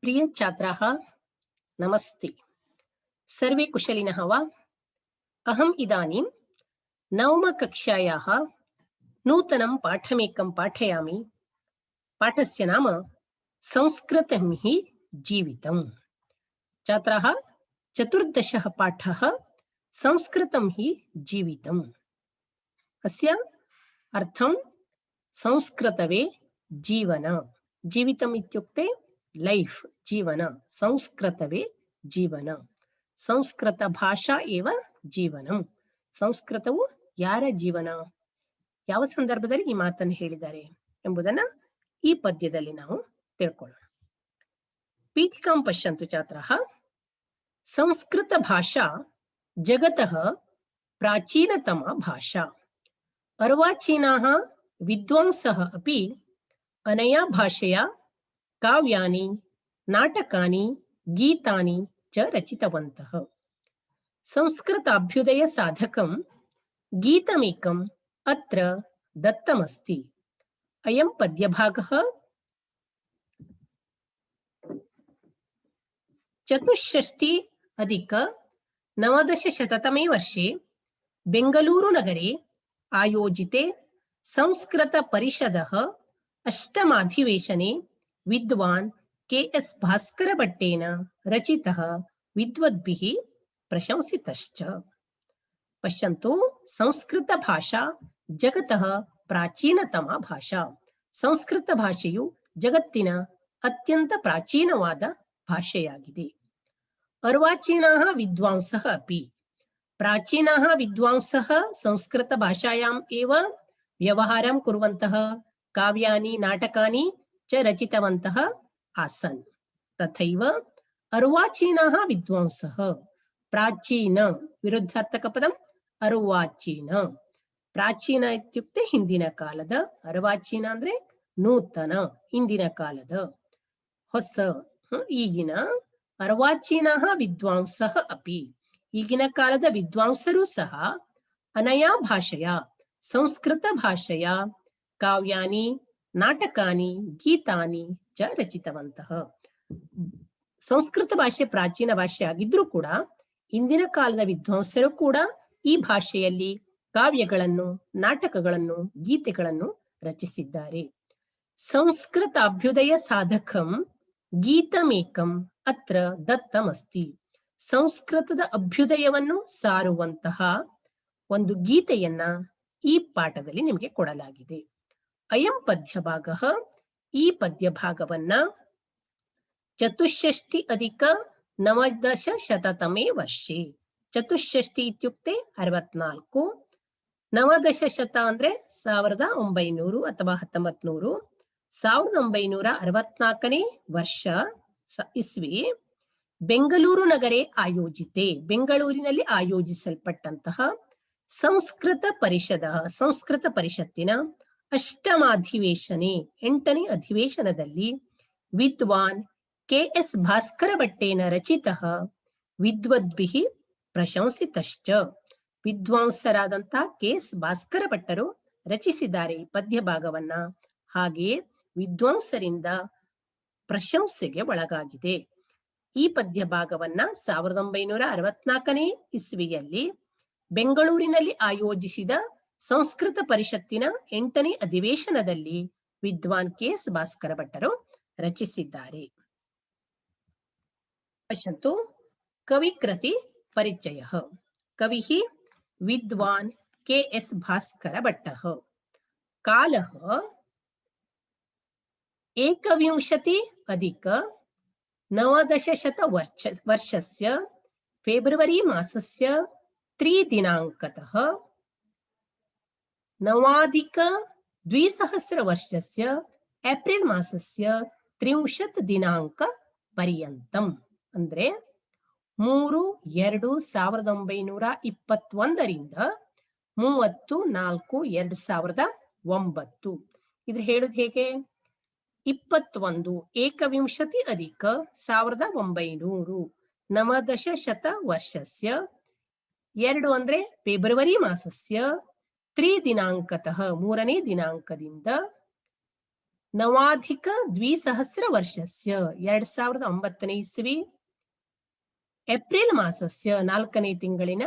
प्रिय छात्राः नमस्ते। सर्वे कुशलिनः वा? अहम् इदानीं नवमकक्षायाः नूतनं पाठमेकं पाठयामि। पाठस्य नाम संस्कृतं हि जीवितम्। छात्राः, चतुर्दशः पाठः संस्कृतं हि जीवितम्। अस्य अर्थं संस्कृतवे जीवन। जीवितम् इत्युक्ते लैफ्, जीवन। संस्कृतवे जीवन, ಸಂಸ್ಕೃತ ಭಾಷಾ ಏವ ಜೀವನಂ. ಸಂಸ್ಕೃತವು ಯಾರ ಜೀವನ, ಯಾವ ಸಂದರ್ಭದಲ್ಲಿ ಈ ಮಾತನ್ನು ಹೇಳಿದ್ದಾರೆ ಎಂಬುದನ್ನು ಈ ಪದ್ಯದಲ್ಲಿ ನಾವು ತಿಳ್ಕೊಳ್ಳೋಣ. ಪೀಠಿಕಾಂ ಪಶ್ಯಂತು ಛಾತ್ರಾಃ. ಸಂಸ್ಕೃತ ಭಾಷಾ ಜಗತಃ ಪ್ರಾಚೀನತಮ ಭಾಷಾ. अर्वाचीनाः विद्वांसः अपि अनया भाषया काव्यानि, नाटकानि, गीतानि च रचितवन्तः. संस्कृताभ्युदय साधकं गीतमेकम् अत्र दत्तमस्ति. अयं पद्यभागः चतुष्षष्टि अधिक नवदशशततमे वर्षे बेङ्गलूरुनगरे आयोजिते संस्कृतपरिषदः अष्टमाधिवेशने विद्वान् के.एस्. भास्करभट्टेन रचितः विद्वद्भिः प्रशंसितश्च. पश्यन्तु, संस्कृतभाषा जगतः ಪ್ರಾಚೀನತಮ ಭಾಷಾ. ಸಂಸ್ಕೃತ ಭಾಷೆಯು ಜಗತ್ತಿನ ಅತ್ಯಂತ ಪ್ರಾಚೀನವಾದ ಭಾಷೆಯಾಗಿದೆ. अर्वाचीनाः विद्वांसः अपि. प्राचीनाः विद्वांसः संस्कृतभाषायाम् एव व्यवहारं कुर्वन्तः, काव्यानि, नाटकानि च रचितवन्तः आसन्. तथैव अर्वाचीनाः विद्वांसः. प्राचीन विरुद्धार्थकपदम् अर्वाचीन. ಪ್ರಾಚೀನ ಇತ್ಯುಕ್ತೆ ಹಿಂದಿನ ಕಾಲದ, ಅರ್ವಾಚೀನ ಅಂದ್ರೆ ನೂತನ, ಹಿಂದಿನ ಕಾಲದ, ಹೊಸ, ಈಗಿನ. अर्वाचीनाः विद्वांसः अपि. ಈಗಿನ ಕಾಲದ ವಿದ್ವಾಂಸರು ಸಹ ಅನಯಾ ಭಾಷೆಯ, ಸಂಸ್ಕೃತ ಭಾಷೆಯ ಕಾವ್ಯಾನಿ, ನಾಟಕಾನಿ, ಗೀತಾನಿ ಚ ರಚಿತವಂತಹ. ಸಂಸ್ಕೃತ ಭಾಷೆ ಪ್ರಾಚೀನ ಭಾಷೆ ಆಗಿದ್ರೂ ಕೂಡ ಇಂದಿನ ಕಾಲದ ವಿದ್ವಾಂಸರು ಕೂಡ ಈ ಭಾಷೆಯಲ್ಲಿ ಕಾವ್ಯಗಳನ್ನು, ನಾಟಕಗಳನ್ನು, ಗೀತೆಗಳನ್ನು ರಚಿಸಿದ್ದಾರೆ. ಸಂಸ್ಕೃತ ಅಭ್ಯುದಯ ಸಾಧಕಂ ಗೀತಮೇಕಂ ಅತ್ರ ದತ್ತಮಸ್ತಿ. ಸಂಸ್ಕೃತದ ಅಭ್ಯುದಯವನ್ನು ಸಾರುವಂತಹ ಒಂದು ಗೀತೆಯನ್ನ ಈ ಪಾಠದಲ್ಲಿ ನಿಮಗೆ ಕೊಡಲಾಗಿದೆ. ಅಯಂ ಪದ್ಯಭಾಗ. ಈ ಪದ್ಯಭಾಗವನ್ನ ಚತುಷ್ಷಷ್ಟಿ ಅಧಿಕ ನವದಶಶತತಮೇ ವರ್ಷೆ. ಚತುಷ್ಷಷ್ಟಿ ಇತ್ಯುಕ್ತೆ 64, ನವದಶಶತ ಅಂದ್ರೆ 1900 ಅಥವಾ 1900, 1964ನೇ ವರ್ಷ ಇಸ್ವಿ ಬೆಂಗಳೂರು ನಗರೆ ಆಯೋಜಿತೆ, ಬೆಂಗಳೂರಿನಲ್ಲಿ ಆಯೋಜಿಸಲ್ಪಟ್ಟಂತಹ ಸಂಸ್ಕೃತ ಪರಿಷದ, ಸಂಸ್ಕೃತ ಪರಿಷತ್ತಿನ ಅಷ್ಟಮಾಧಿವೇಶನೆ, 8ನೇ ಅಧಿವೇಶನದಲ್ಲಿ ವಿದ್ವಾನ್ ಕೆ.ಎಸ್. ಭಾಸ್ಕರಭಟ್ಟೇನ ರಚಿತಃ ವಿದ್ವದ್ಭಿಃ ಪ್ರಶಂಸಿತಶ್ಚ. ವಿದ್ವಾಂಸರಾದಂತಹ ಕೆ.ಎಸ್. ಭಾಸ್ಕರಭಟ್ಟರು ರಚಿಸಿದ್ದಾರೆ ಈ ಪದ್ಯಭಾಗವನ್ನ. ಹಾಗೆಯೇ ವಿದ್ವಾಂಸರಿಂದ ಪ್ರಶಂಸೆಗೆ ಒಳಗಾಗಿದೆ. ಈ ಪದ್ಯಭಾಗವನ್ನ 1964ನೇ ಇಸ್ವಿಯಲ್ಲಿ ಬೆಂಗಳೂರಿನಲ್ಲಿ ಆಯೋಜಿಸಿದ ಸಂಸ್ಕೃತ ಪರಿಷತ್ತಿನ 8ನೇ ಅಧಿವೇಶನದಲ್ಲಿ ವಿದ್ವಾನ್ ಕೆ.ಎಸ್. ಭಾಸ್ಕರಭಟ್ಟರು ರಚಿಸಿದ್ದಾರೆ. ಪಶ್ಯಂತು, ಕವಿಕೃತಿ ಪರಿಚಯಃ. ಕವಿಃ ವಿದ್ವಾನ್ ಕೆ.ಎಸ್. ಭಾಸ್ಕರಭಟ್ಟಃ. ಕಾಲಃ 21 अधिक नवदशशत वर्षस्य फेब्रुवरी मासस्य 3 दिनाङ्कतः नवाधिक 2000 वर्षस्य एप्रिल मासस्य 30 दिनाङ्क पर्यन्तम्. ಅಂದ್ರೆ 3/2/1921 ರಿಂದ 30/4/2009. ಇದ್ರ ಹೇಳುದು ಹೇಗೆ? 21 ಏಕವಿಂಶತಿ ಅಧಿಕ 1900 ನವದಶಶತ ವರ್ಷಸ್ಯ, 2 ಅಂದ್ರೆ ಫೆಬ್ರವರಿ ಮಾಸಸ್ಯ, 3 ದಿನಾಂಕತಃ 3ನೇ ದಿನಾಂಕದಿಂದ ನವಾಧಿಕ-ದ್ವಿಸಹಸ್ರವರ್ಷಸ್ಯ 2009ನೇ ಇಸ್ವಿ ಏಪ್ರಿಲ್ ಮಾಸಸ್ಯ 4ನೇ ತಿಂಗಳಿನ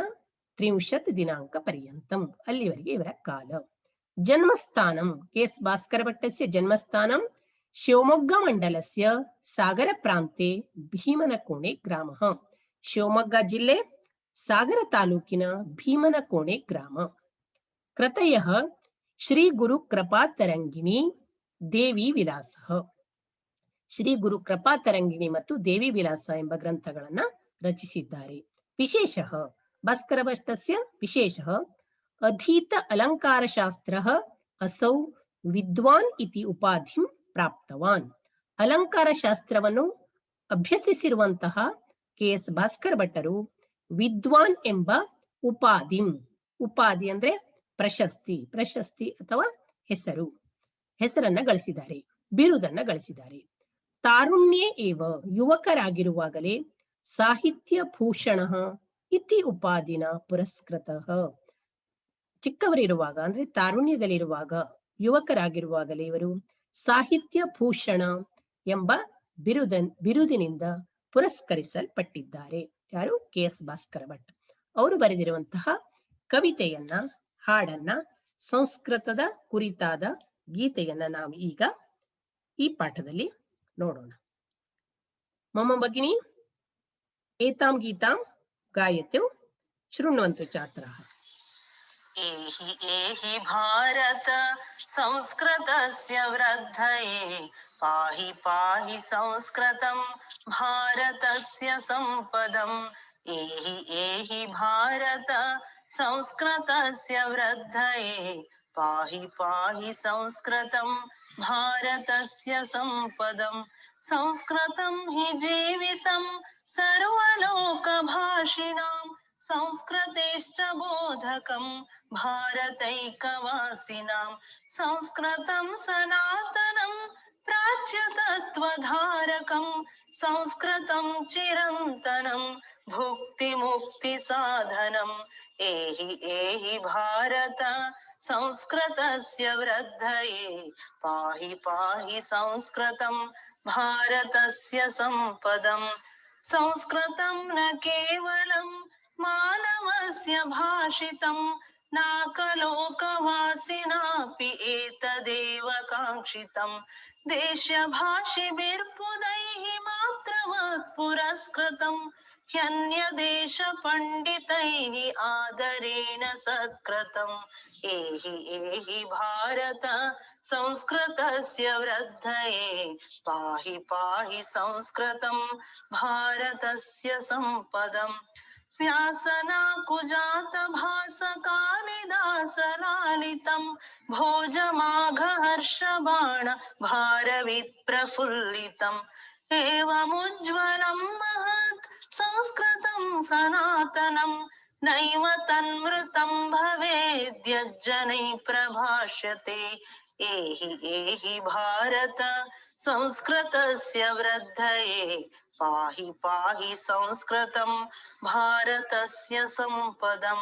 30 ದಿನಾಂಕ ಪರ್ಯಂತಂ ಅಲ್ಲಿವರೆಗೆ ಇವರ ಕಾಲ. ಜನ್ಮಸ್ಥಾನಂ ಕೆ.ಎಸ್. ಭಾಸ್ಕರ ಭಟ್ಟಸ್ಯ ಜನ್ಮಸ್ಥಾನಂ ಶಿವಮೊಗ್ಗ ಮಂಡಲಸ್ಯ ಸಾಗರ ಪ್ರಾಂತೆ ಭೀಮನಕೋಣೆ ಗ್ರಾಮಃ. ಶಿವಮೊಗ್ಗ ಜಿಲ್ಲೆ ಸಾಗರ ತಾಲೂಕಿನ ಭೀಮನಕೋಣೆ ಗ್ರಾಮ. ಕೃತಯಃ ಶ್ರೀ ಗುರು ಕೃಪಾತರಂಗಿಣಿ ದೇವಿ ವಿಲಾಸ. ಶ್ರೀ ಗುರು ಕೃಪಾತರಂಗಿಣಿ ಮತ್ತು ದೇವಿ ವಿಲಾಸ ಎಂಬ ಗ್ರಂಥಗಳನ್ನ ರಚಿಸಿದ್ದಾರೆ. ವಿಶೇಷ ಭಾಸ್ಕರ ಭಟ್ಟಸ್ಯ ವಿಶೇಷ ಅಧೀತ ಅಲಂಕಾರ ಶಾಸ್ತ್ರ ಅಸೌ ವಿದ್ವಾನ್ ಇತಿ ಉಪಾಧಿಂ ಪ್ರಾಪ್ತವಾನ್. ಅಲಂಕಾರ ಶಾಸ್ತ್ರವನ್ನು ಅಭ್ಯಸಿಸಿರುವಂತಹ ಕೆ.ಎಸ್. ಭಾಸ್ಕರ ಭಟ್ಟರು ವಿದ್ವಾನ್ ಎಂಬ ಉಪಾಧಿ ಅಂದ್ರೆ ಪ್ರಶಸ್ತಿ ಅಥವಾ ಹೆಸರನ್ನ ಗಳಿಸಿದ್ದಾರೆ, ಬಿರುದನ್ನ ಗಳಿಸಿದ್ದಾರೆ. ತಾರುಣ್ಯೇ ಏವ ಯುವಕರಾಗಿರುವಾಗಲೇ ಸಾಹಿತ್ಯ ಭೂಷಣ ಇತಿ ಉಪಾಧಿನ ಪುರಸ್ಕೃತಃ. ಚಿಕ್ಕವರಿರುವಾಗ ಅಂದ್ರೆ ತಾರುಣ್ಯದಲ್ಲಿರುವಾಗ ಯುವಕರಾಗಿರುವಾಗಲೇ ಇವರು ಸಾಹಿತ್ಯ ಭೂಷಣ ಎಂಬ ಬಿರುದಿನಿಂದ ಪುರಸ್ಕರಿಸಲ್ಪಟ್ಟಿದ್ದಾರೆ. ಯಾರು? ಕೆ.ಎಸ್. ಭಾಸ್ಕರ ಭಟ್. ಅವರು ಬರೆದಿರುವಂತಹ ಕವಿತೆಯನ್ನ, ಹಾಡನ್ನ, ಸಂಸ್ಕೃತದ ಕುರಿತಾದ ಗೀತೆಯನ್ನ ನಾವು ಈಗ ಈ ಪಾಠದಲ್ಲಿ ನೋಡೋಣ. ಮಮ ಭಗಿನಿ ಏತಾಂ ಗೀತಾಂ ಗಾಯತ್ಯಂ ಶೃಣ್ವಂತು ಛಾತ್ರಾಃ. ಏಹಿ ಏಹಿ ಭಾರತ ಸಂಸ್ಕೃತಸ್ಯ ವೃದ್ಧಯೇ ಪಾಹಿ ಪಾಹಿ ಸಂಸ್ಕೃತಂ ಭಾರತಸ್ಯ ಸಂಪದಂ. ಏಹಿ ಏಹಿ ಭಾರತ ಸಂಸ್ಕೃತಸ್ಯ ವೃದ್ಧಯೇ ಪಾಹಿ ಪಾಹಿ ಸಂಸ್ಕೃತಂ ಭಾರತಸ್ಯ ಸಂಪದಂ. ಸಂಸ್ಕೃತಂ ಹಿ ಜೀವಿತಂ ಸರ್ವಲೋಕಭಾಷಿಣಾಂ ಸಂಸ್ಕೃತೇಶ್ಚ ಬೋಧಕಂ ಭಾರತೈಕವಾಸಿನಾಂ. ಸಂಸ್ಕೃತಂ ಸನಾತನಂ ಪ್ರಾಚ್ಯತತ್ವಧಾರಕಂ ಸಂಸ್ಕೃತಂ ಚಿರಂತನಂ ಭುಕ್ತಿ ಮುಕ್ತಿ ಸಾಧನಂ. ಏಹಿ ಏಹಿ ಭಾರತ ಸಂಸ್ಕೃತಸ್ಯ ವೃದ್ಧಯೇ ಪಾಹಿ ಪಾಹಿ ಸಂಸ್ಕೃತಂ ಭಾರತಸ್ಯ ಸಂಪದಂ. ಸಂಸ್ಕೃತಂ ನ ಕೇವಲಂ ಮಾನವಸ್ಯ ಭಾಷಿತಂ ನಾಕಲೋಕವಾಸಿನಾಪಿ ಏತದೇವ ಕಾಂಕ್ಷಿತಂ. ದೇಶಭಾಷಿಭಿರ್ಬುಧೈಃ ಮಾತ್ರವತ್ ಪುರಸ್ಕೃತಂ ಹ್ಯನ್ಯದೇಶ ಪಂಡಿತೈಃ ಆದರೇಣ ಸತ್ಕೃತಂ. ಏಹಿ ಏಹಿ ಭಾರತ ಸಂಸ್ಕೃತಸ್ಯ ವೃದ್ಧಯೇ ಪಾಹಿ ಪಾಹಿ ಸಂಸ್ಕೃತಂ ಭಾರತಸ್ಯ ಸಂಪದಂ. ವ್ಯಾಸನಾಕುಜಾತ ಭಾಸ ಕಾಳಿದಾಸ ಲಾಲಿತಂ ಭೋಜಮಾಘಹರ್ಷಬಾಣ ಭಾರವಿಪ್ರಫುಲ್ಲಿತಂ. ಏವಮುಜ್ವಲಂ ಮಹತ್ ಸಂಸ್ಕೃತಂ ಸನಾತನಂ ನೈವ ತನ್ಮೃತಂ ಭವೇದ್ಯಜ್ಜನೈ ಪ್ರಭಾಷ್ಯತೆ. ಏಹಿ ಏಹಿ ಭಾರತ ಸಂಸ್ಕೃತಸ್ಯ ವೃದ್ಧಯೇ ಪಾಹಿ ಪಾಹಿ ಸಂಸ್ಕೃತಂ ಭಾರತಸ್ಯ ಸಂಪದಂ.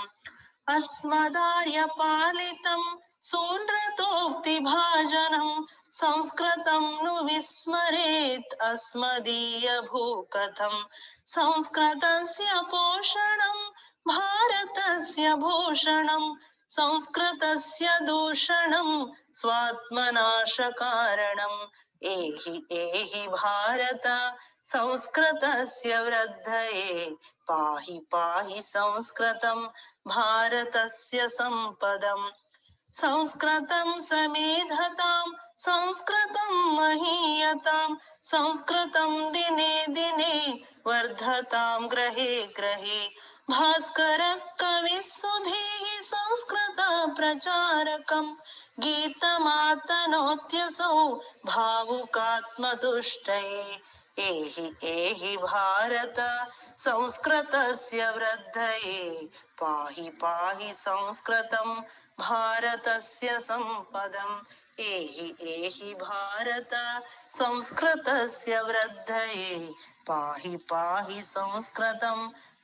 ಅಸ್ಮದಾರ್ಯ ಪಾಲಿತಂ ಸೂನೃತೋಕ್ತಿ ಭಾಜನಂ ಸಂಸ್ಕೃತಂ ನು ವಿಸ್ಮರೇತ್ ಅಸ್ಮದೀಯ ಭೂಕಥಂ. ಸಂಸ್ಕೃತಸ್ಯ ಪೋಷಣಂ ಭಾರತಸ್ಯ ಭೂಷಣಂ ಸಂಸ್ಕೃತಸ್ಯ ದೂಷಣಂ ಸ್ವಾತ್ಮನಾಶ ಕಾರಣಂ. ಏಹಿ ಏಹಿ ಭಾರತ ಸಂಸ್ಕೃತಸ್ಯ ವೃದ್ಧಯೇ ಪಾಹಿ ಪಾಹಿ ಸಂಸ್ಕೃತಂ ಭಾರತಸ್ಯ ಸಂಪದಂ. ಸಂಸ್ಕೃತಂ ಸಮೇಧತಾಂ ಸಂಸ್ಕೃತಂ ಮಹೀಯತಾಂ ಸಂಸ್ಕೃತಂ ದಿನೇ ದಿನೇ ವರ್ಧತಾಂ ಗ್ರಹೇ ಗ್ರಹೇ. ಭಾಸ್ಕರ ಕವಿ ಸುಧೀಃ ಸಂಸ್ಕೃತ ಪ್ರಚಾರಕಂ ಗೀತಮಾತನೋತ್ಯಸೌ ಭಾವುಕಾತ್ಮತುಷ್ಟಯೇ. ಏಹಿ ಏಹಿ ಭಾರತ ಸಂಸ್ಕೃತಸ್ಯ ವೃದ್ಧಯೇ ಪಾಹಿ ಪಾಹಿ ಸಂಸ್ಕೃತಂ ಭಾರತಸ್ಯ ಸಂಪದಂ. ಏಹಿ ಏಹಿ ಭಾರತ ಸಂಸ್ಕೃತಸ್ಯ ವೃದ್ಧಯೇ ಪಾಹಿ ಪಾಹಿ ಸಂಸ್ಕೃತಂ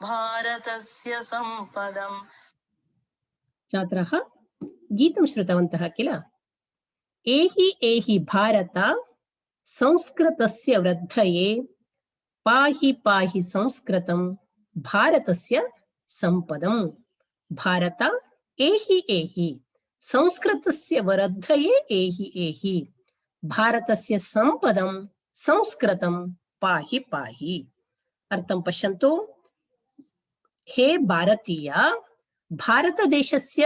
ಭಾರತಸ್ಯ ಸಂಪದಂ. ಛಾತ್ರಾಃ ಗೀತಂ ಶ್ರುತವಂತಃ ಕಿಲ? ಏಹಿ ಏಹಿ ಭಾರತ ಸಂಸ್ಕೃತಸ್ಯ ವೃದ್ಧಯೇ ಪಾಹಿ ಪಾಹಿ ಸಂಸ್ಕೃತಂ ಭಾರತಸ್ಯ ಸಂಪದಂ. ಭಾರತ ಏಹಿ ಏಹಿ ಸಂಸ್ಕೃತಸ್ಯ ವೃದ್ಧಯೇ ಏಹಿ ಏಹಿ ಭಾರತಸ್ಯ ಸಂಪದಂ ಸಂಸ್ಕೃತಂ ಪಾಹಿ ಪಾಹಿ. ಅರ್ಥಂ ಪಶ್ಯಂತು. ಹೇ ಭಾರತೀಯ, ಭಾರತ ದೇಶಸ್ಯ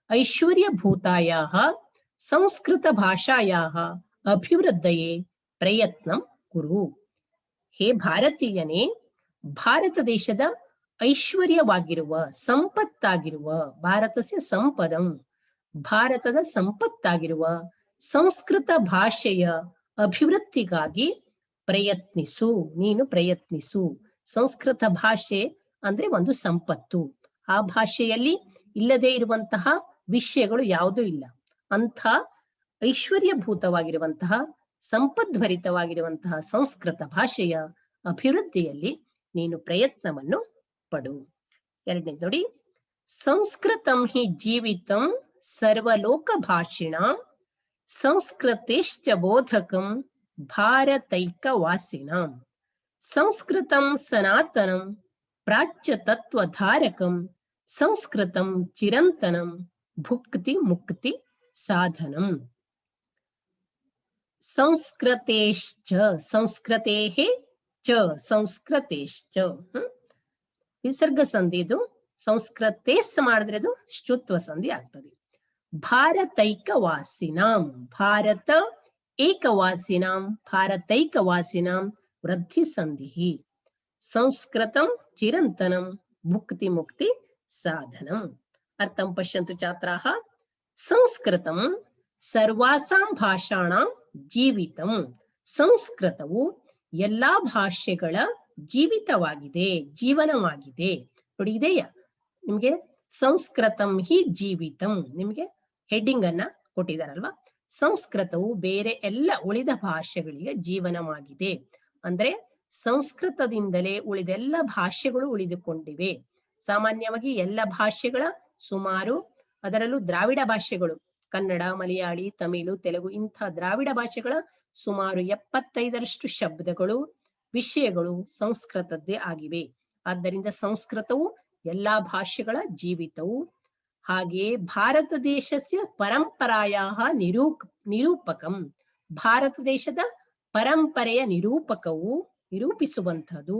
ಐಶ್ವರ್ಯಭೂತಾಯಾಃ ಸಂಸ್ಕೃತ ಭಾಷಾಯಾಃ ಅಭಿವೃದ್ಧಯೇ ಪ್ರಯತ್ನಂ ಕುರು. ಹೇ ಭಾರತೀಯನೇ, ಭಾರತ ದೇಶದ ಐಶ್ವರ್ಯವಾಗಿರುವ ಸಂಪತ್ತಾಗಿರುವ ಭಾರತಸ್ಯ ಸಂಪದಂ ಭಾರತದ ಸಂಪತ್ತಾಗಿರುವ ಸಂಸ್ಕೃತ ಭಾಷೆಯ ಅಭಿವೃದ್ಧಿಗಾಗಿ ಪ್ರಯತ್ನಿಸು. ನೀನು ಪ್ರಯತ್ನಿಸು. ಸಂಸ್ಕೃತ ಭಾಷೆ ಅಂದ್ರೆ ಒಂದು ಸಂಪತ್ತು. ಆ ಭಾಷೆಯಲ್ಲಿ ಇಲ್ಲದೆ ಇರುವಂತಹ ವಿಷಯಗಳು ಯಾವುದೂ ಇಲ್ಲ. ಅಂಥ ಐಶ್ವರ್ಯಭೂತವಾಗಿರುವಂತಹ ಸಂಪದ್ಭರಿತವಾಗಿರುವಂತಹ ಸಂಸ್ಕೃತ ಭಾಷೆಯ ಅಭಿವೃದ್ಧಿಯಲ್ಲಿ ನೀನು ಪ್ರಯತ್ನವನ್ನು ಪಡು. ಎರಡನೇ ನೋಡಿ, ಸಂಸ್ಕೃತಂ ಹಿ ಜೀವಿತಂ ಸರ್ವಲೋಕ ಭಾಷಿಣ ಸಂಸ್ಕೃತೇಶ್ಚ ಬೋಧಕಂ ಭಾರತೈಕ ವಾಸಿನಾಂ. ಸಂಸ್ಕೃತಂ ಸನಾತನಂ ಪ್ರಾಚ್ಯ ತತ್ವಧಾರಕಂ ಸಂಸ್ಕೃತಂ ಚಿರಂತನಂ ಭುಕ್ತಿ ಮುಕ್ತಿ ಸಾಧನಂ. ಸಂಸ್ಕೃತೇಶ್ಚ ಸಂಸ್ಕೃತೇಃ ಚ ಸಂಸ್ಕೃತೇಶ್ಚ ವಿಸರ್ಗ ಸಂಧಿ. ಇದು ಸಂಸ್ಕೃತೇಸ್ ಮಾಡಿದ್ರೆ ಅದು ಶ್ಚುತ್ವ ಸಂಧಿ ಆಗ್ತದೆ. ಭಾರತೈಕವಾಸಿನಾಂ ಭಾರತ ಏಕವಾಸಿನಾಂ ಭಾರತೈಕವಾಸಿನಾಂ ವೃದ್ಧಿ ಸಂಧಿ. ಸಂಸ್ಕೃತಂ ಚಿರಂತನಂ ಭುಕ್ತಿ ಮುಕ್ತಿ ಸಾಧನಂ. ಅರ್ಥಂ ಪಶ್ಯಂತು ಛಾತ್ರಾಃ. ಸಂಸ್ಕೃತಂ ಸರ್ವಾಸಾಂ ಭಾಷಾಣಾಂ ಜೀವಿತಂ. ಸಂಸ್ಕೃತವು ಎಲ್ಲಾ ಭಾಷೆಗಳ ಜೀವಿತವಾಗಿದೆ, ಜೀವನವಾಗಿದೆ. ನೋಡಿ, ಇದೆಯಾ ನಿಮ್ಗೆ? ಸಂಸ್ಕೃತಂ ಹಿ ಜೀವಿತಂ ನಿಮ್ಗೆ ಹೆಡ್ಡಿಂಗ್ ಅನ್ನ ಕೊಟ್ಟಿದಾರಲ್ವಾ. ಸಂಸ್ಕೃತವು ಬೇರೆ ಎಲ್ಲ ಉಳಿದ ಭಾಷೆಗಳಿಗೆ ಜೀವನವಾಗಿದೆ. ಅಂದ್ರೆ ಸಂಸ್ಕೃತದಿಂದಲೇ ಉಳಿದೆಲ್ಲ ಭಾಷೆಗಳು ಉಳಿದುಕೊಂಡಿವೆ. ಸಾಮಾನ್ಯವಾಗಿ ಎಲ್ಲ ಭಾಷೆಗಳ ಸುಮಾರು, ಅದರಲ್ಲೂ ದ್ರಾವಿಡ ಭಾಷೆಗಳು ಕನ್ನಡ, ಮಲಯಾಳಿ, ತಮಿಳು, ತೆಲುಗು ಇಂಥ ದ್ರಾವಿಡ ಭಾಷೆಗಳ ಸುಮಾರು 75ರಷ್ಟು ಶಬ್ದಗಳು, ವಿಷಯಗಳು ಸಂಸ್ಕೃತದ್ದೇ ಆಗಿವೆ. ಆದ್ದರಿಂದ ಸಂಸ್ಕೃತವು ಎಲ್ಲಾ ಭಾಷೆಗಳ ಜೀವಿತವು. ಹಾಗೆಯೇ ಭಾರತ ದೇಶಸ್ಯ ಪರಂಪರಾಯಾಹ ನಿರೂಪಕಂ. ಭಾರತ ದೇಶದ ಪರಂಪರೆಯ ನಿರೂಪಕವು, ನಿರೂಪಿಸುವಂಥದ್ದು.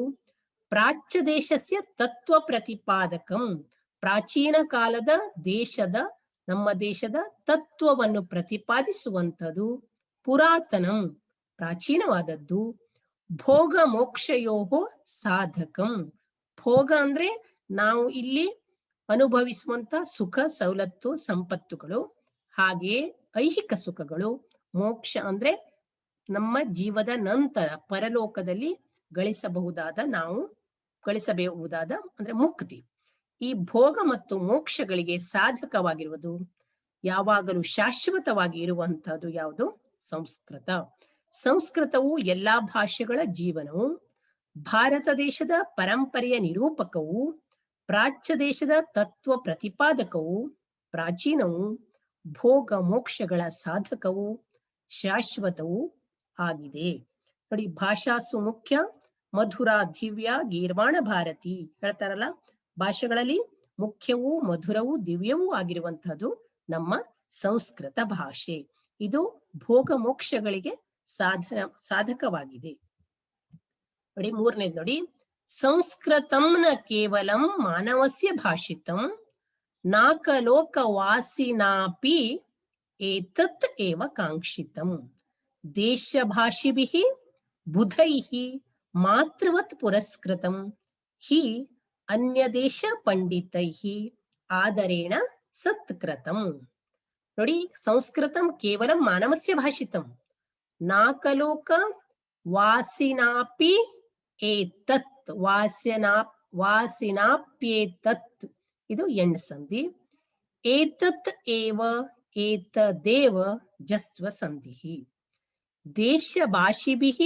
ಪ್ರಾಚ್ಯ ದೇಶಸ್ಯ ತತ್ವ ಪ್ರತಿಪಾದಕಂ. ಪ್ರಾಚೀನ ಕಾಲದ ದೇಶದ, ನಮ್ಮ ದೇಶದ ತತ್ವವನ್ನು ಪ್ರತಿಪಾದಿಸುವಂಥದ್ದು. ಪುರಾತನಂ ಪ್ರಾಚೀನವಾದದ್ದು. ಭೋಗ ಮೋಕ್ಷಯೋಹೋ ಸಾಧಕಂ. ಭೋಗ ಅಂದ್ರೆ ನಾವು ಇಲ್ಲಿ ಅನುಭವಿಸುವಂತ ಸುಖ ಸವಲತ್ತು ಸಂಪತ್ತುಗಳು, ಹಾಗೆಯೇ ಐಹಿಕ ಸುಖಗಳು. ಮೋಕ್ಷ ಅಂದ್ರೆ ನಮ್ಮ ಜೀವದ ನಂತರ ಪರಲೋಕದಲ್ಲಿ ನಾವು ಗಳಿಸಬಹುದಾದ ಅಂದ್ರೆ ಮುಕ್ತಿ. ಈ ಭೋಗ ಮತ್ತು ಮೋಕ್ಷಗಳಿಗೆ ಸಾಧಕವಾಗಿರುವುದು, ಯಾವಾಗಲೂ ಶಾಶ್ವತವಾಗಿ ಇರುವಂತಹದ್ದು ಯಾವುದು? ಸಂಸ್ಕೃತ. ಸಂಸ್ಕೃತವು ಎಲ್ಲಾ ಭಾಷೆಗಳ ಜೀವನವು, ಭಾರತ ದೇಶದ ಪರಂಪರೆಯ ನಿರೂಪಕವು, ಪ್ರಾಚ್ಯ ದೇಶದ ತತ್ವ ಪ್ರತಿಪಾದಕವು, ಪ್ರಾಚೀನವು, ಭೋಗ ಮೋಕ್ಷಗಳ ಸಾಧಕವು, ಶಾಶ್ವತವೂ ಆಗಿದೆ. ನೋಡಿ, ಭಾಷಾಸು ಮುಖ್ಯ ಮಧುರ ದಿವ್ಯ ಗೀರ್ವಾಣ ಭಾರತಿ ಹೇಳ್ತಾರಲ್ಲ. ಭಾಷೆಗಳಲ್ಲಿ ಮುಖ್ಯವೂ ಮಧುರವೂ ದಿವ್ಯವೂ ಆಗಿರುವಂತಹದ್ದು ನಮ್ಮ ಸಂಸ್ಕೃತ ಭಾಷೆ. ಇದು ಭೋಗ ಮೋಕ್ಷಗಳಿಗೆ ಸಾಧಕವಾಗಿದೆ. ನೋಡಿ, ಮೂರನೇದು ನೋಡಿ, ಸಂಸ್ಕೃತಂ ನ ಕೇವಲಂ ಮಾನವಸ್ಯ ಭಾಷಿತಂ ನಾಕಲೋಕ ವಾಸಿನಾಪಿ ಏತತ್ ಏವ ಕಾಂಕ್ಷಿತಂ. ದೇಶ ಭಾಷಿಭಿಃ ಬುಧೈಃ ಮಾತೃವತ್ ಪುರಸ್ಕೃತಂ ಹಿ ಅನ್ಯ ದೇಶ ಪಂಡಿತೈಃ ಆದರೇಣ ಸತ್ಕೃತಂ. ನೋಡಿ, ಸಂಸ್ಕೃತಂ ಕೇವಲಂ ಮಾನವಸ್ಯ ಭಾಷಿತಂ ನಾಕಲೋಕ ವಾಸಿನಾಪಿ ಏತತ್ ವಾಸಿನಾಪ್ಯೇತತ್ ಇದು ಎಂಡ್ ಸಂಧಿ. ಏತತ್ ಏವ ಏತದೇವ ಜಸ್ವ ಸಂಧಿ. ದೇಶ ಭಾಷಿಭಿಃ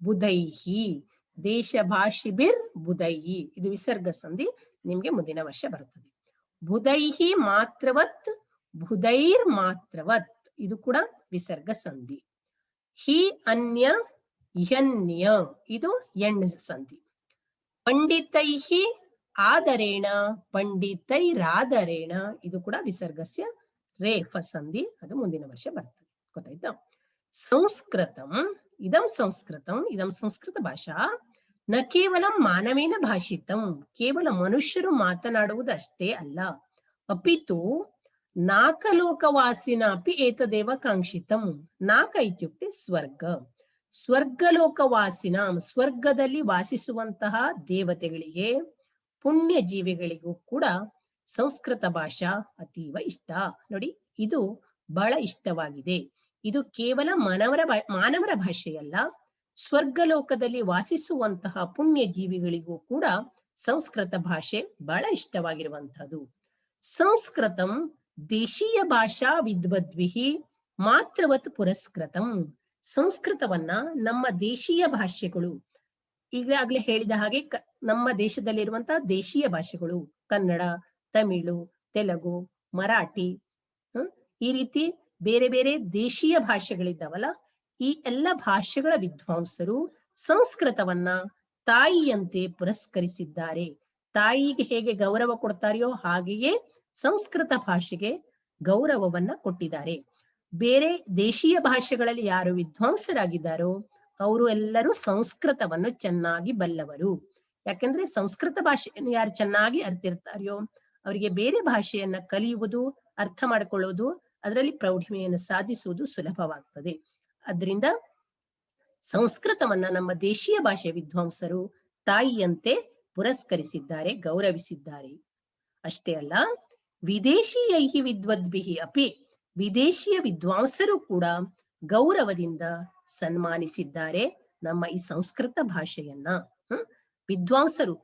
ಬುಧೈಃ ದೇಶ ಭಾಷಿಭಿರ್ ಬುಧೈಃ ಇದು ವಿಸರ್ಗ ಸಂಧಿ. ನಿಮ್ಗೆ ಮುಂದಿನ ವರ್ಷ ಬರ್ತದೆ. ಬುಧೈಃ ಮಾತ್ರವತ್ ಬುಧೈರ್ ಮಾತ್ರವತ್ ಇದು ಕೂಡ ವಿಸರ್ಗ ಸಂಧಿ. ಹಿ ಅನ್ಯ ಯನ್ಯ ಇದು ಎಣ್ ಸಂಧಿ. ಪಂಡಿತೈಹಿ ಆದರೇಣ ಪಂಡಿತೈರಾದರೇಣ ಇದು ಕೂಡ ವಿಸರ್ಗಸ್ಯ ರೇಫ ಸಂಧಿ. ಅದು ಮುಂದಿನ ವರ್ಷ ಬರ್ತದೆ. ಗೊತ್ತಾಯ್ತಾ? ಸಂಸ್ಕೃತಂ ಇದಂ ಸಂಸ್ಕೃತ ಭಾಷಾ ನ ಕೇವಲ ಮಾನವೇನ ಭಾಷಿತಂ, ಕೇವಲ ಮನುಷ್ಯರು ಮಾತನಾಡುವುದಷ್ಟೇ ಅಲ್ಲ, ಅಪಿತು ನಾಕಲೋಕವಾಸಿನ ಅಪಿ ಏತದೇವ ಕಾಂಕ್ಷಿತಂ. ನಾಕ ಇತ್ಯುಕ್ತೆ ಸ್ವರ್ಗ. ಸ್ವರ್ಗಲೋಕವಾಸಿನ ಸ್ವರ್ಗದಲ್ಲಿ ವಾಸಿಸುವಂತಹ ದೇವತೆಗಳಿಗೆ, ಪುಣ್ಯ ಜೀವಿಗಳಿಗೂ ಕೂಡ ಸಂಸ್ಕೃತ ಭಾಷಾ ಅತೀವ ಇಷ್ಟ. ನೋಡಿ, ಇದು ಬಹಳ ಇಷ್ಟವಾಗಿದೆ. ಇದು ಕೇವಲ ಮಾನವರ ಭಾಷೆಯಲ್ಲ, ಸ್ವರ್ಗಲೋಕದಲ್ಲಿ ವಾಸಿಸುವಂತಹ ಪುಣ್ಯ ಜೀವಿಗಳಿಗೂ ಕೂಡ ಸಂಸ್ಕೃತ ಭಾಷೆ ಬಹಳ ಇಷ್ಟವಾಗಿರುವಂತಹದ್ದು. ಸಂಸ್ಕೃತಂ ದೇಶೀಯ ಭಾಷಾ ವಿದ್ವದ್ವಿಹಿ ಮಾತ್ರವತ್ ಪುರಸ್ಕೃತಂ. ಸಂಸ್ಕೃತವನ್ನ ನಮ್ಮ ದೇಶೀಯ ಭಾಷೆಗಳು, ಈಗಾಗಲೇ ಹೇಳಿದ ಹಾಗೆ ನಮ್ಮ ದೇಶದಲ್ಲಿರುವಂತಹ ದೇಶೀಯ ಭಾಷೆಗಳು ಕನ್ನಡ, ತಮಿಳು, ತೆಲುಗು, ಮರಾಠಿ, ಈ ರೀತಿ ಬೇರೆ ಬೇರೆ ದೇಶೀಯ ಭಾಷೆಗಳಿದ್ದಾವಲ್ಲ, ಈ ಎಲ್ಲ ಭಾಷೆಗಳ ವಿದ್ವಾಂಸರು ಸಂಸ್ಕೃತವನ್ನ ತಾಯಿಯಂತೆ ಪುರಸ್ಕರಿಸಿದ್ದಾರೆ. ತಾಯಿಗೆ ಹೇಗೆ ಗೌರವ ಕೊಡ್ತಾರೆಯೋ ಹಾಗೆಯೇ ಸಂಸ್ಕೃತ ಭಾಷೆಗೆ ಗೌರವವನ್ನ ಕೊಟ್ಟಿದ್ದಾರೆ. ಬೇರೆ ದೇಶೀಯ ಭಾಷೆಗಳಲ್ಲಿ ಯಾರು ವಿದ್ವಾಂಸರಾಗಿದ್ದಾರೋ ಅವರು ಎಲ್ಲರೂ ಸಂಸ್ಕೃತವನ್ನು ಚೆನ್ನಾಗಿ ಬಲ್ಲವರು. ಯಾಕೆಂದ್ರೆ ಸಂಸ್ಕೃತ ಭಾಷೆಯನ್ನು ಯಾರು ಚೆನ್ನಾಗಿ ಅರ್ಥಿರ್ತಾರೆಯೋ ಅವರಿಗೆ ಬೇರೆ ಭಾಷೆಯನ್ನ ಕಲಿಯುವುದು, ಅರ್ಥ ಮಾಡಿಕೊಳ್ಳುವುದು, ಅದರಲ್ಲಿ ಪ್ರೌಢಿಮೆಯನ್ನು ಸಾಧಿಸುವುದು ಸುಲಭವಾಗ್ತದೆ. ಅದರಿಂದ ಸಂಸ್ಕೃತವನ್ನ ನಮ್ಮ ದೇಶೀಯ ಭಾಷೆ ವಿದ್ವಾಂಸರು ತಾಯಿಯಂತೆ ಪುರಸ್ಕರಿಸಿದ್ದಾರೆ, ಗೌರವಿಸಿದ್ದಾರೆ. ಅಷ್ಟೇ ಅಲ್ಲ, ವಿದೇಶೀಯೈಹಿ ವಿದ್ವದ್ಭಿಹಿ ಅಪಿ, ವಿದೇಶಿಯ ವಿದ್ವಾಂಸರು ಕೂಡ ಗೌರವದಿಂದ ಸನ್ಮಾನಿಸಿದ್ದಾರೆ ನಮ್ಮ ಈ ಸಂಸ್ಕೃತ ಭಾಷೆಯನ್ನ. ವಿದ್ವಾಂಸರು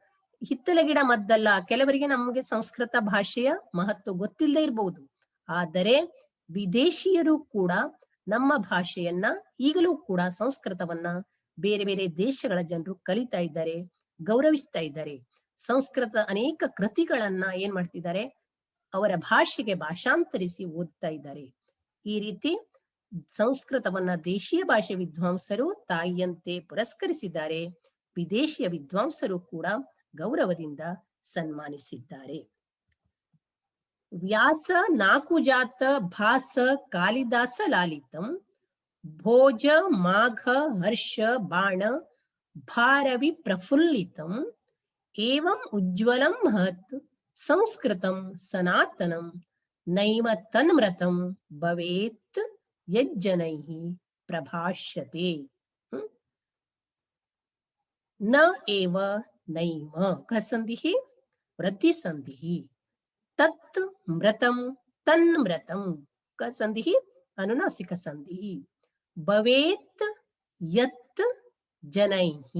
ಹಿತ್ತಲ ಗಿಡ ಮದ್ದಲ್ಲ. ಕೆಲವರಿಗೆ ನಮಗೆ ಸಂಸ್ಕೃತ ಭಾಷೆಯ ಮಹತ್ವ ಗೊತ್ತಿಲ್ಲದೆ ಇರಬಹುದು, ಆದರೆ ವಿದೇಶಿಯರು ಕೂಡ ನಮ್ಮ ಭಾಷೆಯನ್ನ, ಈಗಲೂ ಕೂಡ ಸಂಸ್ಕೃತವನ್ನ ಬೇರೆ ಬೇರೆ ದೇಶಗಳ ಜನರು ಕಲಿತಾ ಇದ್ದಾರೆ, ಗೌರವಿಸ್ತಾ ಇದ್ದಾರೆ. ಸಂಸ್ಕೃತ ಅನೇಕ ಕೃತಿಗಳನ್ನ ಏನ್ ಮಾಡ್ತಿದ್ದಾರೆ, ಅವರ ಭಾಷೆಗೆ ಭಾಷಾಂತರಿಸಿ ಓದ್ತಾ ಇದ್ದಾರೆ. ಈ ರೀತಿ ಸಂಸ್ಕೃತವನ್ನ ದೇಶೀಯ ಭಾಷೆ ವಿದ್ವಾಂಸರು ತಾಯಿಯಂತೆ ಪುರಸ್ಕರಿಸಿದ್ದಾರೆ, ವಿದೇಶಿಯ ವಿದ್ವಾಂಸರು ಕೂಡ ಗೌರವದಿಂದ ಸನ್ಮಾನಿಸಿದ್ದಾರೆ. ವ್ಯಾಸ ನಾಕುಜಾತ ಭಾಸ ಕಾಳಿದಾಸ ಲಾಲಿತಂ ಭೋಜ ಮಾಘ ಹರ್ಷ ಬಾಣ ಭಾರವಿ ಪ್ರಫುಲ್ಲಿತಂ ಏವಂ ಉಜ್ವಲಂ ಮಹತ್ ಸಂಸ್ಕೃತಂ ಸನಾತನಂ ನೈವ ತನ್ಮೃತಂ ಭವೇತ್ ಯಜ್ಜನೈಃ ಪ್ರಭಾಷ್ಯತೆ. ನ ಏವ ನೈವ ಕಸಂಧಿಃ ವೃದ್ಧಿಸಂಧಿಃ ತತ್ ಮೃತಂ ತನ್ಮೃತಂ ಕಸಂಧಿಃ ಅನುನಾಸಿಕ ಸಂಧಿಃ ಭವೇತ್ ಯತ್ ಜನೈಃ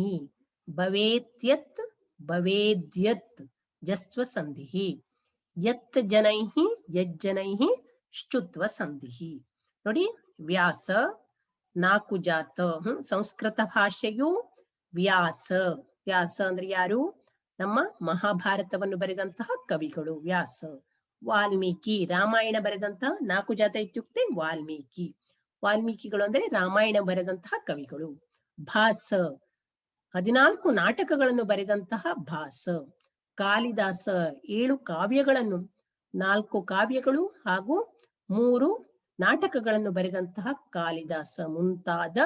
ಭವೇತ್ಯತ್ ಭವೇದ್ಯತ್ ಜಸ್ತ್ವ ಸಂಧಿಃ ಯತ್ ಜನೈಃ ಯಜ್ಜನೈಃ ಶ್ಚುತ್ವ ಸಂಧಿಃ. ನೋಡಿ, ವ್ಯಾಸ ನಾಕುಜಾತ, ಸಂಸ್ಕೃತ ಭಾಷೆಯು ವ್ಯಾಸ. ವ್ಯಾಸ ಅಂದ್ರೆ ಯಾರು? ನಮ್ಮ ಮಹಾಭಾರತವನ್ನು ಬರೆದಂತಹ ಕವಿಗಳು ವ್ಯಾಸ. ವಾಲ್ಮೀಕಿ, ರಾಮಾಯಣ ಬರೆದಂತಹ, ನಾಕುಜಾತ ಇತ್ಯುಕ್ತೆ ವಾಲ್ಮೀಕಿ. ವಾಲ್ಮೀಕಿಗಳು ಅಂದ್ರೆ ರಾಮಾಯಣ ಬರೆದಂತಹ ಕವಿಗಳು. ಭಾಸ, 14 ನಾಟಕಗಳನ್ನು ಬರೆದಂತಹ ಭಾಸ. ಕಾಳಿದಾಸ, 7 ಕಾವ್ಯಗಳನ್ನು, 4 ಕಾವ್ಯಗಳು ಹಾಗೂ 3 ನಾಟಕಗಳನ್ನು ಬರೆದಂತಹ ಕಾಳಿದಾಸ ಮುಂತಾದ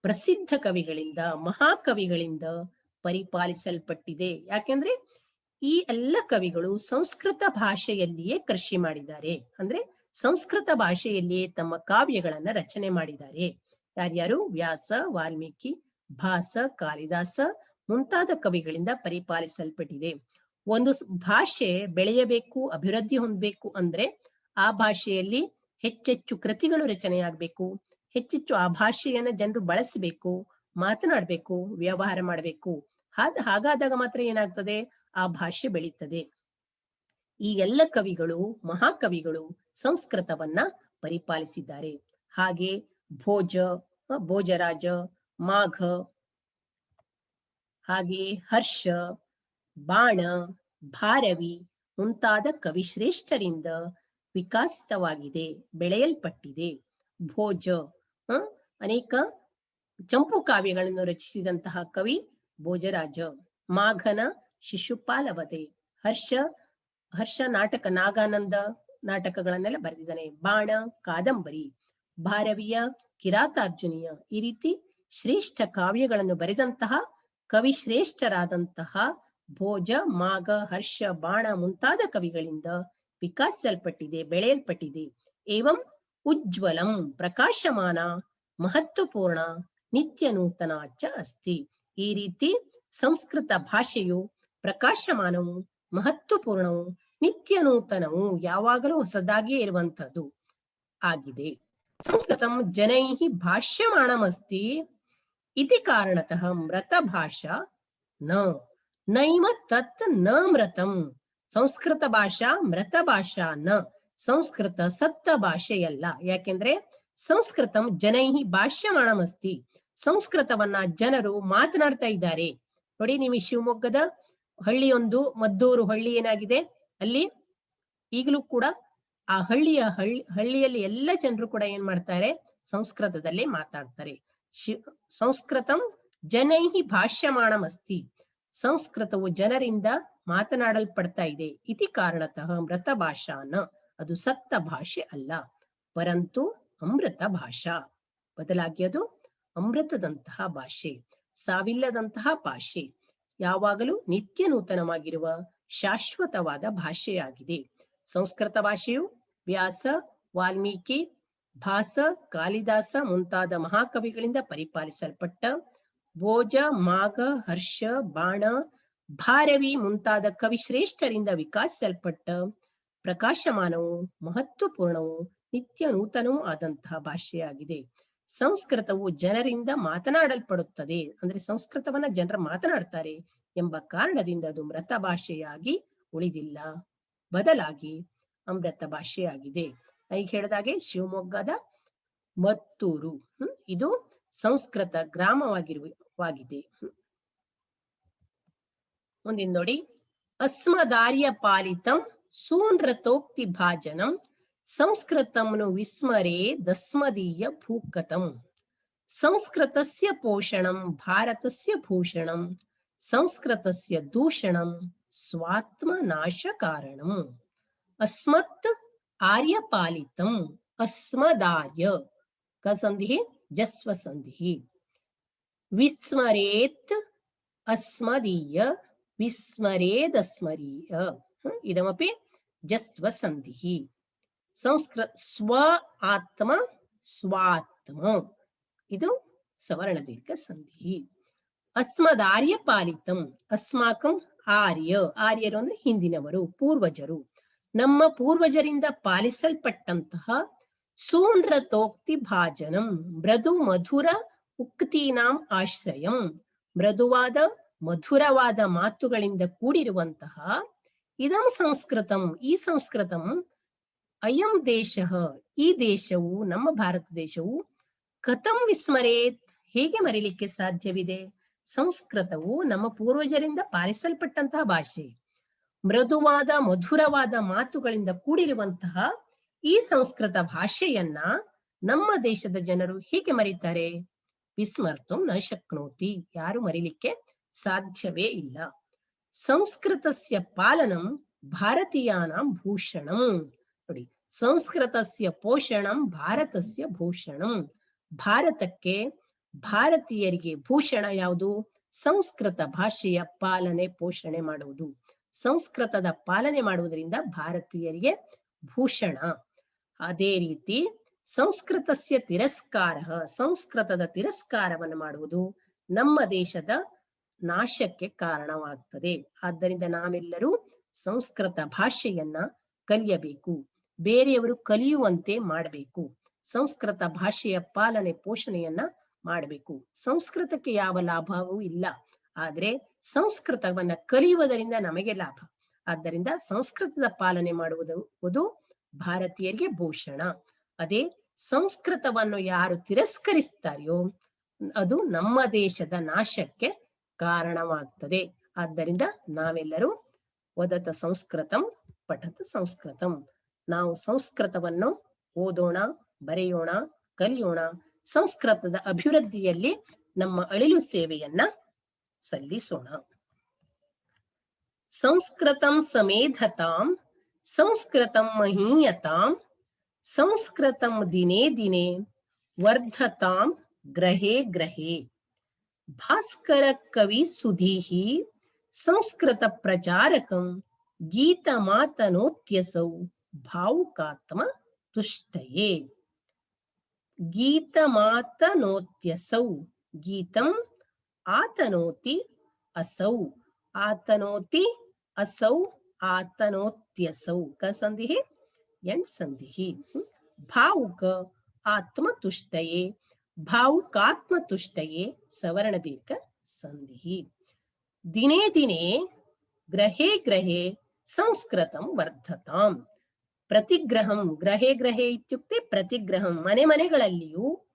ಪ್ರಸಿದ್ಧ ಕವಿಗಳಿಂದ, ಮಹಾಕವಿಗಳಿಂದ ಪರಿಪಾಲಿಸಲ್ಪಟ್ಟಿದೆ. ಯಾಕೆಂದ್ರೆ ಈ ಎಲ್ಲ ಕವಿಗಳು ಸಂಸ್ಕೃತ ಭಾಷೆಯಲ್ಲಿಯೇ ಕೃಷಿ ಮಾಡಿದ್ದಾರೆ, ಅಂದ್ರೆ ಸಂಸ್ಕೃತ ಭಾಷೆಯಲ್ಲಿಯೇ ತಮ್ಮ ಕಾವ್ಯಗಳನ್ನ ರಚನೆ ಮಾಡಿದ್ದಾರೆ. ಯಾರ್ಯಾರು? ವ್ಯಾಸ, ವಾಲ್ಮೀಕಿ, ಭಾಸ, ಕಾಳಿದಾಸ ಮುಂತಾದ ಕವಿಗಳಿಂದ ಪರಿಪಾಲಿಸಲ್ಪಟ್ಟಿದೆ. ಒಂದು ಭಾಷೆ ಬೆಳೆಯಬೇಕು, ಅಭಿವೃದ್ಧಿ ಹೊಂದಬೇಕು ಅಂದ್ರೆ ಆ ಭಾಷೆಯಲ್ಲಿ ಹೆಚ್ಚೆಚ್ಚು ಕೃತಿಗಳು ರಚನೆಯಾಗಬೇಕು, ಹೆಚ್ಚೆಚ್ಚು ಆ ಭಾಷೆಯನ್ನ ಜನರು ಬಳಸಬೇಕು, ಮಾತನಾಡಬೇಕು, ವ್ಯವಹಾರ ಮಾಡಬೇಕು. ಹಾಗಾದಾಗ ಮಾತ್ರ ಏನಾಗ್ತದೆ, ಆ ಭಾಷೆ ಬೆಳೀತದೆ. ಈ ಎಲ್ಲ ಕವಿಗಳು, ಮಹಾಕವಿಗಳು ಸಂಸ್ಕೃತವನ್ನ ಪರಿಪಾಲಿಸಿದ್ದಾರೆ. ಹಾಗೆ ಭೋಜರಾಜ, ಮಾಘ, ಹಾಗೆ ಹರ್ಷ, ಬಾಣ, ಭಾರವಿ ಮುಂತಾದ ಕವಿಶ್ರೇಷ್ಠರಿಂದ ವಿಕಸಿತವಾಗಿದೆ, ಬೆಳೆಯಲ್ಪಟ್ಟಿದೆ. ಭೋಜ. ಅನೇಕ ಚಂಪು ಕಾವ್ಯಗಳನ್ನು ರಚಿಸಿದಂತಹ ಕವಿ ಭೋಜರಾಜ. ಮಾಘನ ಶಿಶುಪಾಲವಧೆ. ಹರ್ಷ ನಾಟಕ, ನಾಗಾನಂದ ನಾಟಕಗಳನ್ನೆಲ್ಲ ಬರೆದಿದ್ದಾನೆ. ಬಾಣ, ಕಾದಂಬರಿ, ಭಾರವಿಯ, ಕಿರಾತಾರ್ಜುನಿಯ, ಈ ರೀತಿ ಶ್ರೇಷ್ಠ ಕಾವ್ಯಗಳನ್ನು ಬರೆದಂತಹ ಕವಿ ಶ್ರೇಷ್ಠರಾದಂತಹ ಭೋಜ, ಮಾಘ, ಹರ್ಷ, ಬಾಣ ಮುಂತಾದ ಕವಿಗಳಿಂದ ವಿಕಾಸಿಸಲ್ಪಟ್ಟಿದೆ, ಬೆಳೆಯಲ್ಪಟ್ಟಿದೆ. ಏವಂ ಉಜ್ವಲಂ ಪ್ರಕಾಶಮಾನ ಮಹತ್ವಪೂರ್ಣ ನಿತ್ಯ ನೂತನ ಚ ಅಸ್ತಿ. ಈ ರೀತಿ ಸಂಸ್ಕೃತ ಭಾಷೆಯು ಪ್ರಕಾಶಮಾನವು, ಮಹತ್ವಪೂರ್ಣವು, ನಿತ್ಯ ನೂತನವು, ಯಾವಾಗಲೂ ಹೊಸದಾಗಿಯೇ ಇರುವಂತದ್ದು ಆಗಿದೆ. ಸಂಸ್ಕೃತಂ ಜನೈಃ ಭಾಷ್ಯಮಾಣಮಸ್ತಿ ಇತಿ ಕಾರಣತಃ ಮೃತ ಭಾಷಾ ನೈಮ ತತ್ ನ ಮೃತಂ. ಸಂಸ್ಕೃತ ಭಾಷಾ ಮೃತ ಭಾಷಾ ನ. ಸಂಸ್ಕೃತ ಸತ್ತ ಭಾಷೆಯಲ್ಲ. ಯಾಕೆಂದ್ರೆ ಸಂಸ್ಕೃತಂ ಜನೈಃ ಭಾಷ್ಯಮಾಣಮಸ್ತಿ, ಸಂಸ್ಕೃತವನ್ನ ಜನರು ಮಾತನಾಡ್ತಾ ಇದ್ದಾರೆ. ನೋಡಿ, ನೀವು ಶಿವಮೊಗ್ಗದ ಹಳ್ಳಿಯೊಂದು, ಮದ್ದೂರು ಹಳ್ಳಿ ಏನಾಗಿದೆ, ಅಲ್ಲಿ ಈಗಲೂ ಕೂಡ ಆ ಹಳ್ಳಿಯಲ್ಲಿ ಎಲ್ಲ ಜನರು ಕೂಡ ಏನ್ ಮಾಡ್ತಾರೆ, ಸಂಸ್ಕೃತದಲ್ಲಿ ಮಾತಾಡ್ತಾರೆ. ಸಂಸ್ಕೃತಂ ಜನೈಃ ಭಾಷ್ಯಮಾಣಮಸ್ತಿ, ಸಂಸ್ಕೃತವು ಜನರಿಂದ ಮಾತನಾಡಲ್ಪಡ್ತಾ ಇದೆ. ಇತಿ ಕಾರಣತಃ ಮೃತ ಭಾಷಾನ, ಅದು ಸತ್ತ ಭಾಷೆ ಅಲ್ಲ, ಪರಂತು ಅಮೃತ ಭಾಷಾ, ಬದಲಾಗಿ ಅದು ಅಮೃತದಂತಹ ಭಾಷೆ, ಸಾವಿಲ್ಲದಂತಹ ಭಾಷೆ, ಯಾವಾಗಲೂ ನಿತ್ಯ ನೂತನವಾಗಿರುವ ಶಾಶ್ವತವಾದ ಭಾಷೆಯಾಗಿದೆ. ಸಂಸ್ಕೃತ ಭಾಷೆಯು ವ್ಯಾಸ, ವಾಲ್ಮೀಕಿ, ಭಾಸ, ಕಾಳಿದಾಸ ಮುಂತಾದ ಮಹಾಕವಿಗಳಿಂದ ಪರಿಪಾಲಿಸಲ್ಪಟ್ಟ, ಭೋಜ, ಮಾಘ, ಹರ್ಷ, ಬಾಣ, ಭಾರವಿ ಮುಂತಾದ ಕವಿಶ್ರೇಷ್ಠರಿಂದ ವಿಕಾಸಿಸಲ್ಪಟ್ಟ ಪ್ರಕಾಶಮಾನವು, ಮಹತ್ವಪೂರ್ಣವು, ನಿತ್ಯ ನೂತನವೂ ಆದಂತಹ ಭಾಷೆಯಾಗಿದೆ. ಸಂಸ್ಕೃತವು ಜನರಿಂದ ಮಾತನಾಡಲ್ಪಡುತ್ತದೆ, ಅಂದ್ರೆ ಸಂಸ್ಕೃತವನ್ನ ಜನರು ಮಾತನಾಡ್ತಾರೆ ಎಂಬ ಕಾರಣದಿಂದ ಅದು ಮೃತ ಭಾಷೆಯಾಗಿ ಉಳಿದಿಲ್ಲ, ಬದಲಾಗಿ ಅಮೃತ ಭಾಷೆಯಾಗಿದೆ. ಈಗ ಹೇಳಿದಾಗೆ ಶಿವಮೊಗ್ಗದ ಮತ್ತೂರು, ಇದು ಸಂಸ್ಕೃತ ಗ್ರಾಮವಾಗಿದೆ. ಮುಂದಿನ ನೋಡಿ, ಅಸ್ಮದಾರ್ಯ ಪಾಲಿತಂ ಸೂನೃತೋಕ್ತಿ ಭಾಜನಂ ಸಂಸ್ಕೃತಂನು ವಿಸ್ಮರೇ ದಸ್ಮದೀಯ ಭೂಕತಂ. ಸಂಸ್ಕೃತಸ್ಯ ಪೋಷಣಂ ಭಾರತಸ್ಯ ಭೂಷಣಂ, ಸಂಸ್ಕೃತಸ್ಯ ದೂಷಣಂ ಸ್ವಾತ್ಮನಾಶ ಕಾರಣಂ. ಅಸ್ಮತ್ ಆರ್ಯ ಪಾಲಿತಂ, ಅಸ್ಮದಾರ್ಯ ಕಸಂಧಿ ಜಸ್ವ ಸಂಧಿ, ವಿಸ್ಮರೇತ್ ಅಸ್ಮದೀಯ, ವಿಸ್ಮರೇದಸ್ಮರೀಯ, ಇದಮಪಿ ಜಸ್ವ ಸಂಧಿ. ಸಂಸ್ಕೃತ ಸ್ವ ಆತ್ಮ ಸ್ವಾತ್ಮ, ಇದು ಸವರ್ಣ ದೀರ್ಘ ಸಂಧಿ. ಅಸ್ಮದಾರ್ಯ ಪಾಲಿತಂ, ಅಸ್ಮಾಕಂ ಆರ್ಯ, ಆರ್ಯರು ಅಂದ್ರೆ ಹಿಂದಿನವರು, ಪೂರ್ವಜರು, ನಮ್ಮ ಪೂರ್ವಜರಿಂದ ಪಾಲಿಸಲ್ಪಟ್ಟಂತಹ ಸೂನೃತೋಕ್ತಿ ಭಾಜನಂ ಮೃದು ಮಧುರ ಉಕ್ತೀನಾಂ ಆಶ್ರಯಂ, ಮೃದುವಾದ ಮಧುರವಾದ ಮಾತುಗಳಿಂದ ಕೂಡಿರುವಂತಹ ಇದಂ ಸಂಸ್ಕೃತಂ, ಈ ಸಂಸ್ಕೃತಂ, ಅಯಂ ದೇಶ, ಈ ದೇಶವು, ನಮ್ಮ ಭಾರತ ದೇಶವು, ಕಥಂ ವಿಸ್ಮರೇತ್, ಹೇಗೆ ಮರಿಲಿಕ್ಕೆ ಸಾಧ್ಯವಿದೆ? ಸಂಸ್ಕೃತವು ನಮ್ಮ ಪೂರ್ವಜರಿಂದ ಪಾಲಿಸಲ್ಪಟ್ಟಂತಹ ಭಾಷೆ, ಮೃದುವಾದ ಮಧುರವಾದ ಮಾತುಗಳಿಂದ ಕೂಡಿರುವಂತಹ ಈ ಸಂಸ್ಕೃತ ಭಾಷೆಯನ್ನ ನಮ್ಮ ದೇಶದ ಜನರು ಹೇಗೆ ಮರೀತಾರೆ? ವಿಸ್ಮರ್ತಂ ನ ಶಕ್ನೋತಿ, ಯಾರು ಮರಿಲಿಕ್ಕೆ ಸಾಧ್ಯವೇ ಇಲ್ಲ. ಸಂಸ್ಕೃತಸ್ಯ ಪಾಲನಂ ಭಾರತೀಯಾನಾಂ ಭೂಷಣಂ, ನೋಡಿ, ಸಂಸ್ಕೃತಸ್ಯ ಪೋಷಣಂ ಭಾರತಸ್ಯ ಭೂಷಣಂ, ಭಾರತಕ್ಕೆ, ಭಾರತೀಯರಿಗೆ ಭೂಷಣ ಯಾವುದು? ಸಂಸ್ಕೃತ ಭಾಷೆಯ ಪಾಲನೆ ಪೋಷಣೆ ಮಾಡುವುದು. ಸಂಸ್ಕೃತದ ಪಾಲನೆ ಮಾಡುವುದರಿಂದ ಭಾರತೀಯರಿಗೆ ಭೂಷಣ. ಅದೇ ರೀತಿ ಸಂಸ್ಕೃತಸ್ಯ ತಿರಸ್ಕಾರ, ಸಂಸ್ಕೃತದ ತಿರಸ್ಕಾರವನ್ನು ಮಾಡುವುದು ನಮ್ಮ ದೇಶದ ನಾಶಕ್ಕೆ ಕಾರಣವಾಗ್ತದೆ. ಆದ್ದರಿಂದ ನಾವೆಲ್ಲರೂ ಸಂಸ್ಕೃತ ಭಾಷೆಯನ್ನ ಕಲಿಯಬೇಕು, ಬೇರೆಯವರು ಕಲಿಯುವಂತೆ ಮಾಡಬೇಕು, ಸಂಸ್ಕೃತ ಭಾಷೆಯ ಪಾಲನೆ ಪೋಷಣೆಯನ್ನ ಮಾಡಬೇಕು. ಸಂಸ್ಕೃತಕ್ಕೆ ಯಾವ ಲಾಭವೂ ಇಲ್ಲ, ಆದ್ರೆ ಸಂಸ್ಕೃತವನ್ನ ಕಲಿಯುವುದರಿಂದ ನಮಗೆ ಲಾಭ. ಆದ್ದರಿಂದ ಸಂಸ್ಕೃತದ ಪಾಲನೆ ಮಾಡುವುದು ಭಾರತೀಯರಿಗೆ ಭೂಷಣ. ಅದೇ ಸಂಸ್ಕೃತವನ್ನು ಯಾರು ತಿರಸ್ಕರಿಸ್ತಾರೆಯೋ ಅದು ನಮ್ಮ ದೇಶದ ನಾಶಕ್ಕೆ ಕಾರಣವಾಗ್ತದೆ. ಆದ್ದರಿಂದ ನಾವೆಲ್ಲರೂ ವದತ ಸಂಸ್ಕೃತಂ ಪಠತ ಸಂಸ್ಕೃತಂ, ನಾವು ಸಂಸ್ಕೃತವನ್ನು ಓದೋಣ, ಬರೆಯೋಣ, ಕಲಿಯೋಣ. ಸಂಸ್ಕೃತದ ಅಭಿವೃದ್ಧಿಯಲ್ಲಿ ನಮ್ಮ ಅಳಿಲು ಸೇವೆಯನ್ನ ಸಲ್ಲಿಸೋಣ. ಸಂಸ್ಕೃತಂ ಸಮೇಧತಾಂ, ಸಂಸ್ಕೃತಂ ಮಹೀಯತಾಂ, ಸಂಸ್ಕೃತಂ ದಿನೇ ದಿನೇ ವರ್ಧತಾಂ ಗ್ರಹೇ ಗ್ರಹೇ. ಭಾಸ್ಕರ ಕವಿ ಸುಧೀಹಿ ಸಂಸ್ಕೃತ ಪ್ರಚಾರಕಂ ಗೀತಮಾತನೋತ್ಯಸೌ ಭಾವುಕಾತ್ಮ ತುಷ್ಟಯೇ. ಗೀತಮಾತನೋತ್ಯಸೌ, ಗೀತಂ ಆತನೋತಿ ಅಸೌ, ಆತನೋತಿ ಅಸೌ, ಆತನೋತ್ಯಸೌ. ಕ ಸಂಧಿ ಎಂಡ್ ಸಂಧಿ. ಭಾವುಕ ಆತ್ಮ ತುಷ್ಟಯೇ, ಭಾವುಕಾತ್ಮ ತುಷ್ಟಯೇ ಸವರ್ಣ ದೀರ್ಘ ಸಂಧಿ. ದಿನೇ ದಿನೇ ಗ್ರಹೇ ಗ್ರಹೇ ಸಂಸ್ಕೃತಂ ವರ್ಧತಾಂ. ಪ್ರತಿಗ್ರಹಂ, ಗ್ರಹೇ ಗ್ರಹೇ ಇತ್ಯುಕ್ತೆ ಪ್ರತಿಗ್ರಹಂ, ಮನೆ ಮನೆಗಳಲ್ಲಿಯೂ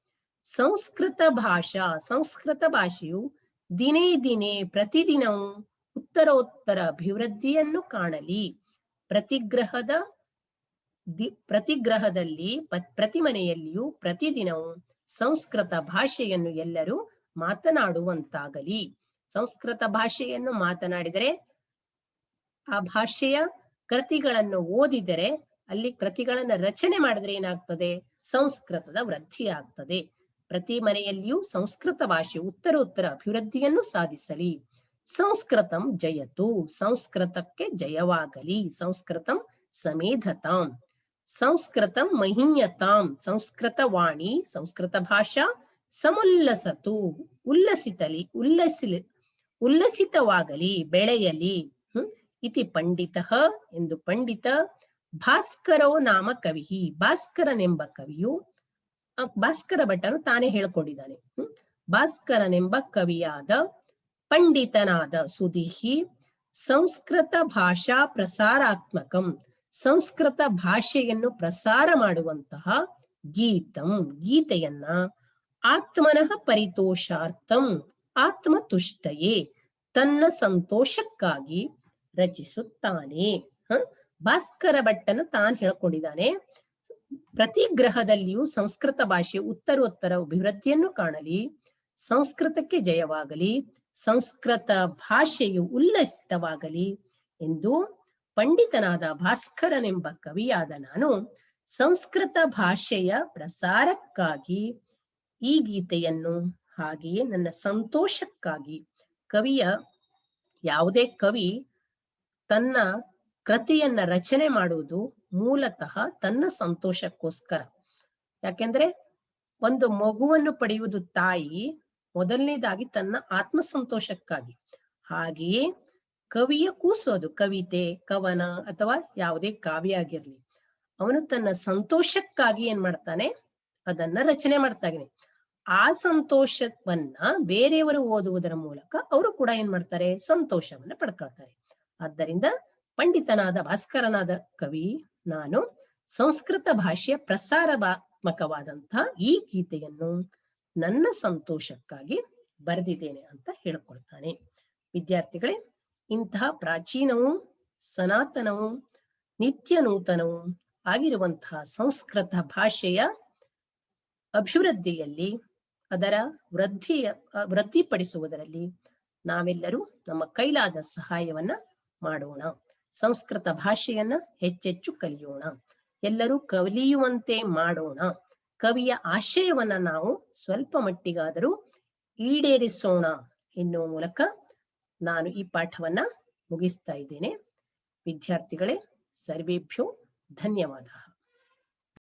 ಸಂಸ್ಕೃತ ಭಾಷಾ, ಸಂಸ್ಕೃತ ಭಾಷೆಯು ದಿನೇ ದಿನೇ ಪ್ರತಿದಿನವೂ ಉತ್ತರೋತ್ತರ ಅಭಿವೃದ್ಧಿಯನ್ನು ಕಾಣಲಿ. ಪ್ರತಿಗ್ರಹದಲ್ಲಿ ಪ್ರತಿ ಮನೆಯಲ್ಲಿಯೂ ಪ್ರತಿದಿನವೂ ಸಂಸ್ಕೃತ ಭಾಷೆಯನ್ನು ಎಲ್ಲರೂ ಮಾತನಾಡುವಂತಾಗಲಿ. ಸಂಸ್ಕೃತ ಭಾಷೆಯನ್ನು ಮಾತನಾಡಿದರೆ, ಆ ಭಾಷೆಯ ಕೃತಿಗಳನ್ನು ಓದಿದರೆ, ಅಲ್ಲಿ ಕೃತಿಗಳನ್ನು ರಚನೆ ಮಾಡಿದ್ರೆ ಏನಾಗ್ತದೆ? ಸಂಸ್ಕೃತದ ವೃದ್ಧಿ ಆಗ್ತದೆ. ಪ್ರತಿ ಮನೆಯಲ್ಲಿಯೂ ಸಂಸ್ಕೃತ ಭಾಷೆ ಉತ್ತರೋತ್ತರ ಅಭಿವೃದ್ಧಿಯನ್ನು ಸಾಧಿಸಲಿ. ಸಂಸ್ಕೃತಂ ಜಯತು, ಸಂಸ್ಕೃತಕ್ಕೆ ಜಯವಾಗಲಿ. ಸಂಸ್ಕೃತಂ ಸಮೇಧತಾಂ, ಸಂಸ್ಕೃತಂ ಮಹೀಯತಾಂ, ಸಂಸ್ಕೃತ ವಾಣಿ ಸಂಸ್ಕೃತ ಭಾಷಾ ಸಮುಲ್ಲಸತು, ಉಲ್ಲಸಿತವಾಗಲಿ, ಬೆಳೆಯಲಿ. ಇತಿ ಪಂಡಿತಃ, ಎಂದು ಪಂಡಿತ ಭಾಸ್ಕರೋ ನಾಮ ಕವಿ, ಭಾಸ್ಕರನೆಂಬ ಕವಿಯು, ಭಾಸ್ಕರ ಭಟ್ಟನು ತಾನೇ ಹೇಳ್ಕೊಂಡಿದ್ದಾನೆ. ಭಾಸ್ಕರನೆಂಬ ಕವಿಯಾದ ಪಂಡಿತನಾದ ಸುಧೀಹಿ ಸಂಸ್ಕೃತ ಭಾಷಾ ಪ್ರಸಾರಾತ್ಮಕಂ, ಸಂಸ್ಕೃತ ಭಾಷೆಯನ್ನು ಪ್ರಸಾರ ಮಾಡುವಂತಹ ಗೀತಂ, ಗೀತೆಯನ್ನ ಆತ್ಮನಃ ಪರಿತೋಷಾರ್ಥಂ, ಆತ್ಮತುಷ್ಟಯೇ, ತನ್ನ ಸಂತೋಷಕ್ಕಾಗಿ ರಚಿಸುತ್ತಾನೆ. ಭಾಸ್ಕರ ಭಟ್ಟನು ತಾನು ಹೇಳ್ಕೊಂಡಿದ್ದಾನೆ, ಪ್ರತಿ ಗ್ರಹದಲ್ಲಿಯೂ ಸಂಸ್ಕೃತ ಭಾಷೆ ಉತ್ತರೋತ್ತರ ಅಭಿವೃದ್ಧಿಯನ್ನು ಕಾಣಲಿ, ಸಂಸ್ಕೃತಕ್ಕೆ ಜಯವಾಗಲಿ, ಸಂಸ್ಕೃತ ಭಾಷೆಯು ಉಲ್ಲಸಿತವಾಗಲಿ ಎಂದು ಪಂಡಿತನಾದ ಭಾಸ್ಕರನೆಂಬ ಕವಿಯಾದ ನಾನು ಸಂಸ್ಕೃತ ಭಾಷೆಯ ಪ್ರಸಾರಕ್ಕಾಗಿ ಈ ಗೀತೆಯನ್ನು, ಹಾಗೆಯೇ ನನ್ನ ಸಂತೋಷಕ್ಕಾಗಿ, ಕವಿಯ, ಯಾವುದೇ ಕವಿ ತನ್ನ ಕೃತಿಯನ್ನ ರಚನೆ ಮಾಡುವುದು ಮೂಲತಃ ತನ್ನ ಸಂತೋಷಕ್ಕೋಸ್ಕರ. ಯಾಕೆಂದ್ರೆ ಒಂದು ಮಗುವನ್ನು ಪಡೆಯುವುದು ತಾಯಿ ಮೊದಲನೇದಾಗಿ ತನ್ನ ಆತ್ಮ ಸಂತೋಷಕ್ಕಾಗಿ. ಹಾಗೆಯೇ ಕವಿಯ ಕೂಸೋದು, ಕವಿತೆ, ಕವನ ಅಥವಾ ಯಾವುದೇ ಕಾವ್ಯ ಆಗಿರ್ಲಿ, ಅವನು ತನ್ನ ಸಂತೋಷಕ್ಕಾಗಿ ಏನ್ ಮಾಡ್ತಾನೆ? ಅದನ್ನ ರಚನೆ ಮಾಡ್ತಾನೆ. ಆ ಸಂತೋಷವನ್ನ ಬೇರೆಯವರು ಓದುವುದರ ಮೂಲಕ ಅವರು ಕೂಡ ಏನ್ ಮಾಡ್ತಾರೆ? ಸಂತೋಷವನ್ನ ಪಡ್ಕೊಳ್ತಾರೆ. ಆದ್ದರಿಂದ ಪಂಡಿತನಾದ ಭಾಸ್ಕರನಾದ ಕವಿ ನಾನು ಸಂಸ್ಕೃತ ಭಾಷೆಯ ಪ್ರಸಾರಾತ್ಮಕವಾದಂತಹ ಈ ಗೀತೆಯನ್ನು ನನ್ನ ಸಂತೋಷಕ್ಕಾಗಿ ಬರೆದಿದ್ದೇನೆ ಅಂತ ಹೇಳ್ಕೊಳ್ತಾನೆ. ವಿದ್ಯಾರ್ಥಿಗಳೇ, ಇಂತಹ ಪ್ರಾಚೀನವೂ ಸನಾತನವೂ ನಿತ್ಯ ನೂತನವೂ ಆಗಿರುವಂತಹ ಸಂಸ್ಕೃತ ಭಾಷೆಯ ಅಭಿವೃದ್ಧಿಯಲ್ಲಿ, ಅದರ ವೃದ್ಧಿಪಡಿಸುವುದರಲ್ಲಿ ನಾವೆಲ್ಲರೂ ನಮ್ಮ ಕೈಲಾದ ಸಹಾಯವನ್ನ ಮಾಡೋಣ. ಸಂಸ್ಕೃತ ಭಾಷೆಯನ್ನ ಹೆಚ್ಚೆಚ್ಚು ಕಲಿಯೋಣ, ಎಲ್ಲರೂ ಕಲಿಯುವಂತೆ ಮಾಡೋಣ. ಕವಿಯ ಆಶಯವನ್ನ ನಾವು ಸ್ವಲ್ಪ ಮಟ್ಟಿಗಾದರೂ ಈಡೇರಿಸೋಣ ಎನ್ನುವ ಮೂಲಕ ನಾನು ಈ ಪಾಠವನ್ನ ಮುಗಿಸ್ತಾ ಇದ್ದೇನೆ. ವಿದ್ಯಾರ್ಥಿಗಳೇ, ಸರ್ವೇಭ್ಯೋ ಧನ್ಯವಾದ.